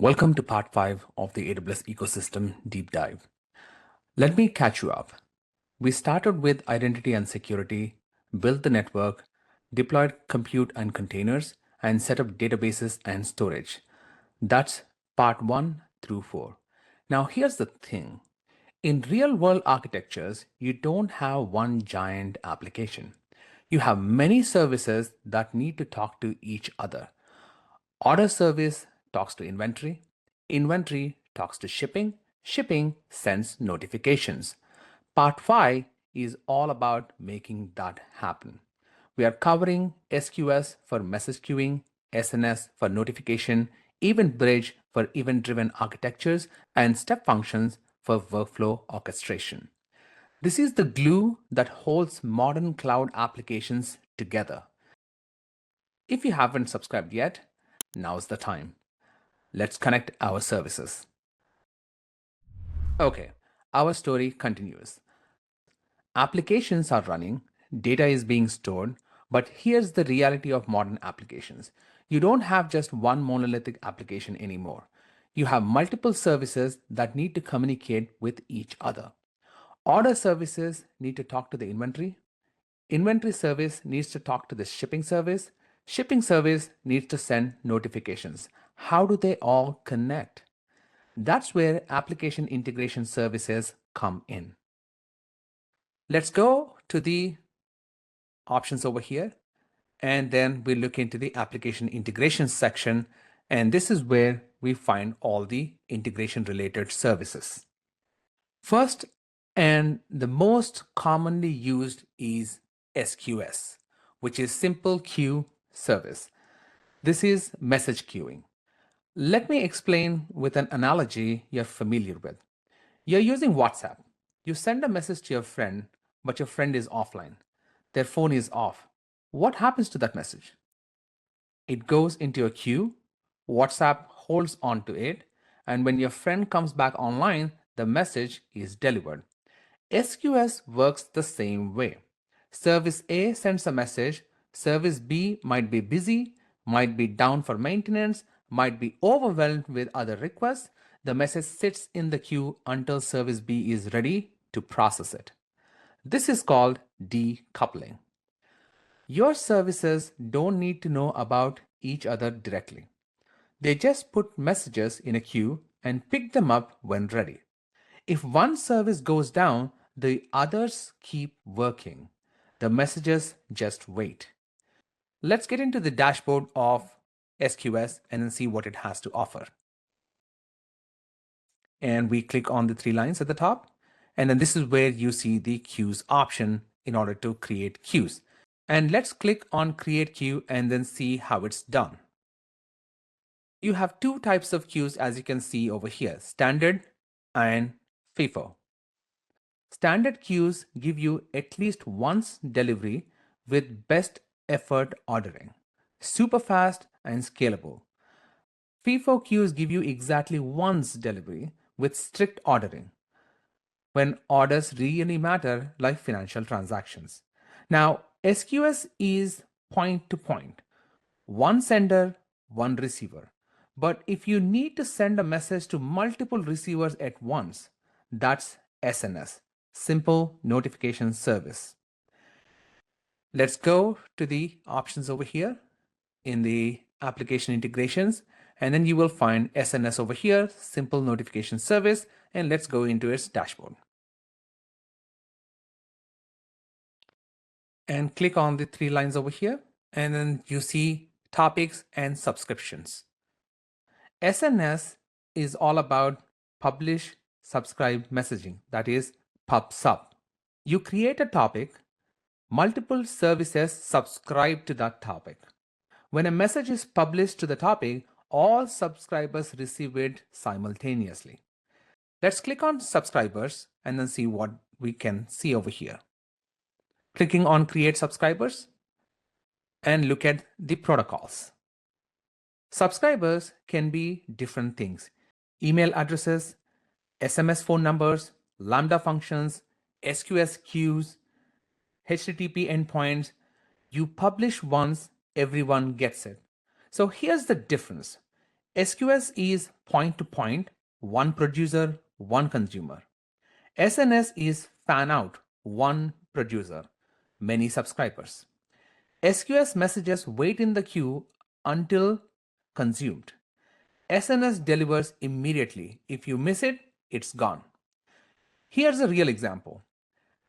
Welcome to part 5 of the AWS Ecosystem Deep Dive. Let me catch you up. We started with identity and security, built the network, deployed compute and containers, and set up databases and storage. That's part 1 through 4. Now here's the thing. In real-world architectures, you don't have one giant application. You have many services that need to talk to each other. Order service talks to inventory. Inventory talks to shipping. Shipping sends notifications. Part 5 is all about making that happen. We are covering SQS for message queuing, SNS for notification, EventBridge for event-driven architectures, and step functions for workflow orchestration. This is the glue that holds modern cloud applications together. If you haven't subscribed yet, now's the time. Let's connect our services. Okay, our story continues. Applications are running, data is being stored, but here's the reality of modern applications. You don't have just one monolithic application anymore. You have multiple services that need to communicate with each other. Order services need to talk to the inventory. Inventory service needs to talk to the shipping service. Shipping service needs to send notifications. How do they all connect? That's where application integration services come in. Let's go to the options over here, and then we look into the application integration section, and this is where we find all the integration related services. First, and the most commonly used is SQS, which is Simple Queue Service. This is message queuing. Let me explain with an analogy you're familiar with. You're using WhatsApp. You send a message to your friend, but your friend is offline. Their phone is off. What happens to that message? It goes into a queue. WhatsApp holds on to it. And when your friend comes back online, the message is delivered. SQS works the same way. Service A sends a message. Service B might be busy, might be down for maintenance, might be overwhelmed with other requests. The message sits in the queue until service B is ready to process it. This is called decoupling. Your services don't need to know about each other directly. They just put messages in a queue and pick them up when ready. If one service goes down, the others keep working. The messages just wait. Let's get into the dashboard of SQS and then see what it has to offer. And we click on the 3 lines at the top. And then this is where you see the queues option in order to create queues. And let's click on create queue and then see how it's done. You have 2 types of queues, as you can see over here, standard and FIFO. Standard queues give you at least once delivery with best effort ordering, super fast and scalable. FIFO queues give you exactly once delivery with strict ordering when orders really matter, like financial transactions. Now, SQS is point to point, one sender, one receiver. But if you need to send a message to multiple receivers at once, that's SNS, Simple Notification Service. Let's go to the options over here in the application integrations, and then you will find SNS over here, Simple Notification Service, and let's go into its dashboard. And click on the 3 lines over here, and then you see topics and subscriptions. SNS is all about publish, subscribe messaging, that is PubSub. You create a topic, multiple services subscribe to that topic. When a message is published to the topic, all subscribers receive it simultaneously. Let's click on subscribers and then see what we can see over here. Clicking on create subscribers and look at the protocols. Subscribers can be different things: email addresses, SMS phone numbers, Lambda functions, SQS queues, HTTP endpoints. You publish once, everyone gets it. So here's the difference. SQS is point to point, one producer, one consumer. SNS is fan out, one producer, many subscribers. SQS messages wait in the queue until consumed. SNS delivers immediately. If you miss it, it's gone. Here's a real example.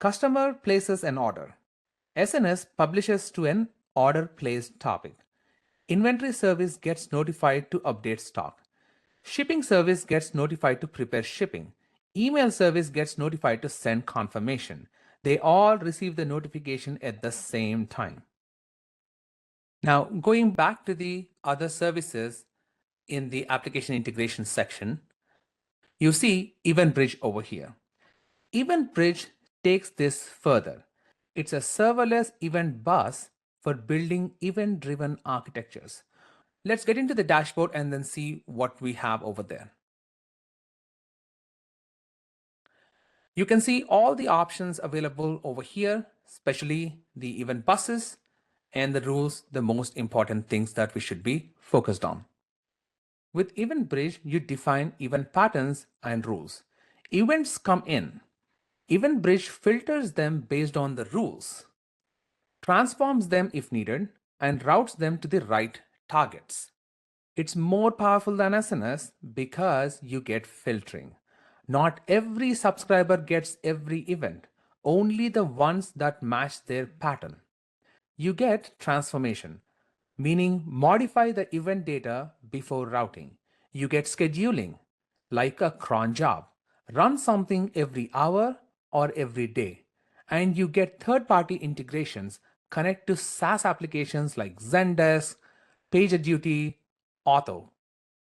Customer places an order. SNS publishes to an order placed topic. Inventory service gets notified to update stock. Shipping service gets notified to prepare shipping. Email service gets notified to send confirmation. They all receive the notification at the same time. Now, going back to the other services in the application integration section, you see EventBridge over here. EventBridge takes this further. It's a serverless event bus for building event-driven architectures. Let's get into the dashboard and then see what we have over there. You can see all the options available over here, especially the event buses and the rules, the most important things that we should be focused on. With EventBridge, you define event patterns and rules. Events come in. EventBridge filters them based on the rules, transforms them if needed, and routes them to the right targets. It's more powerful than SNS because you get filtering. Not every subscriber gets every event, only the ones that match their pattern. You get transformation, meaning modify the event data before routing. You get scheduling, like a cron job. Run something every hour or every day. And you get third-party integrations, connect to SaaS applications like Zendesk, PagerDuty, Auto.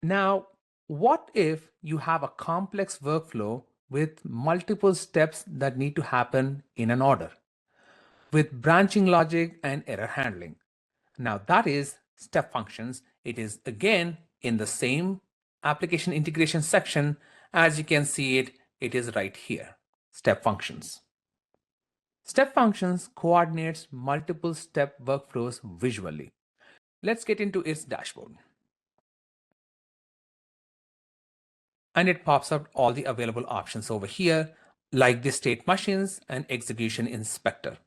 Now, what if you have a complex workflow with multiple steps that need to happen in an order, with branching logic and error handling? Now, that is step functions. It is again in the same application integration section. As you can see it, it is right here, step functions. Step functions coordinates multiple step workflows visually. Let's get into its dashboard. And it pops up all the available options over here, like the state machines and execution inspector.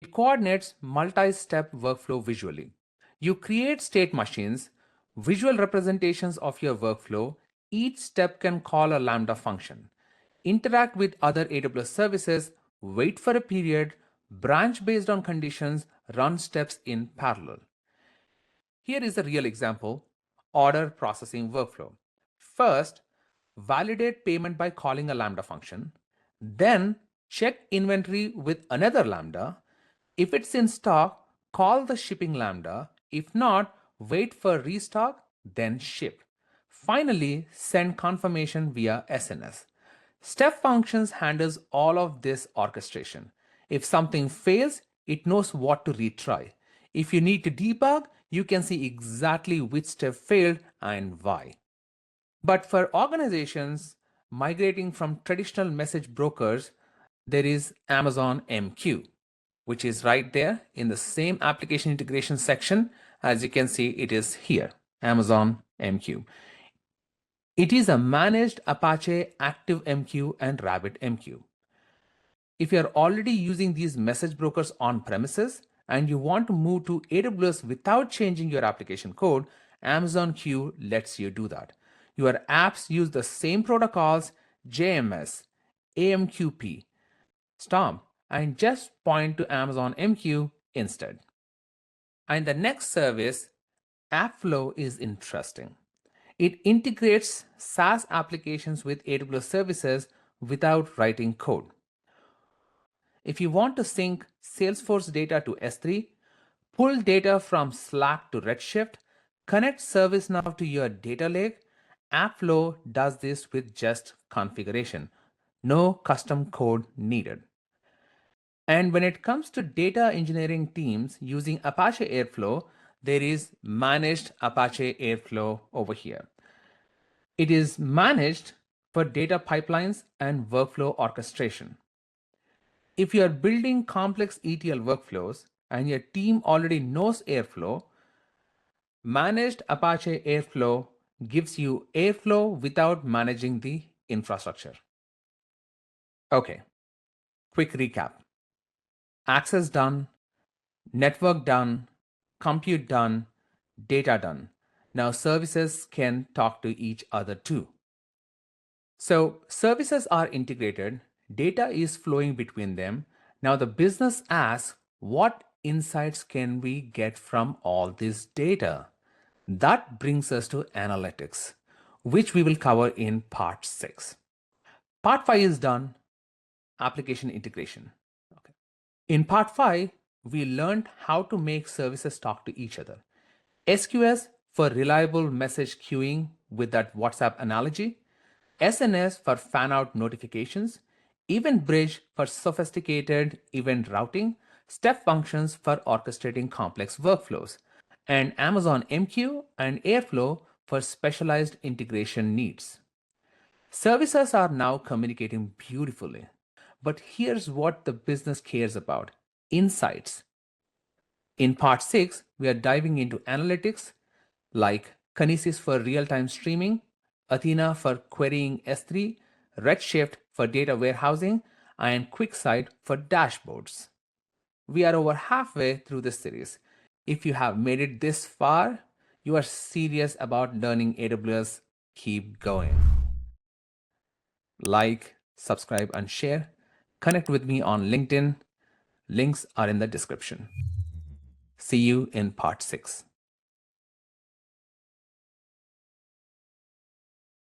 It coordinates multi-step workflow visually. You create state machines, visual representations of your workflow. Each step can call a Lambda function, interact with other AWS services, wait for a period, branch based on conditions, run steps in parallel. Here is a real example, order processing workflow. First, validate payment by calling a Lambda function, then check inventory with another Lambda. If it's in stock, call the shipping Lambda. If not, wait for restock, then ship. Finally, send confirmation via SNS. Step functions handles all of this orchestration. If something fails, it knows what to retry. If you need to debug, you can see exactly which step failed and why. But for organizations migrating from traditional message brokers, there is Amazon MQ, which is right there in the same application integration section. As you can see, it is here, Amazon MQ. It is a managed Apache ActiveMQ and RabbitMQ. If you're already using these message brokers on premises and you want to move to AWS without changing your application code, Amazon Q lets you do that. Your apps use the same protocols, JMS, AMQP, Stomp, and just point to Amazon MQ instead. And the next service, AppFlow, is interesting. It integrates SaaS applications with AWS services without writing code. If you want to sync Salesforce data to S3, pull data from Slack to Redshift, connect ServiceNow to your data lake, AppFlow does this with just configuration. No custom code needed. And when it comes to data engineering teams using Apache Airflow, there is managed Apache Airflow over here. It is managed for data pipelines and workflow orchestration. If you are building complex ETL workflows and your team already knows Airflow, Managed Apache Airflow gives you Airflow without managing the infrastructure. Okay, quick recap. Access done, network done, compute done, data done. Now services can talk to each other too. So services are integrated, data is flowing between them. Now the business asks, what insights can we get from all this data? That brings us to analytics, which we will cover in part 6. Part 5 is done, application integration. Okay. In part 5, we learned how to make services talk to each other. SQS for reliable message queuing with that WhatsApp analogy, SNS for fan-out notifications, EventBridge for sophisticated event routing, step functions for orchestrating complex workflows, and Amazon MQ and Airflow for specialized integration needs. Services are now communicating beautifully. But here's what the business cares about: insights. In part 6, we are diving into analytics like Kinesis for real-time streaming, Athena for querying S3, Redshift for data warehousing, and QuickSight for dashboards. We are over halfway through this series. If you have made it this far, you are serious about learning AWS, keep going. Like, subscribe, and share. Connect with me on LinkedIn. Links are in the description. See you in part 6.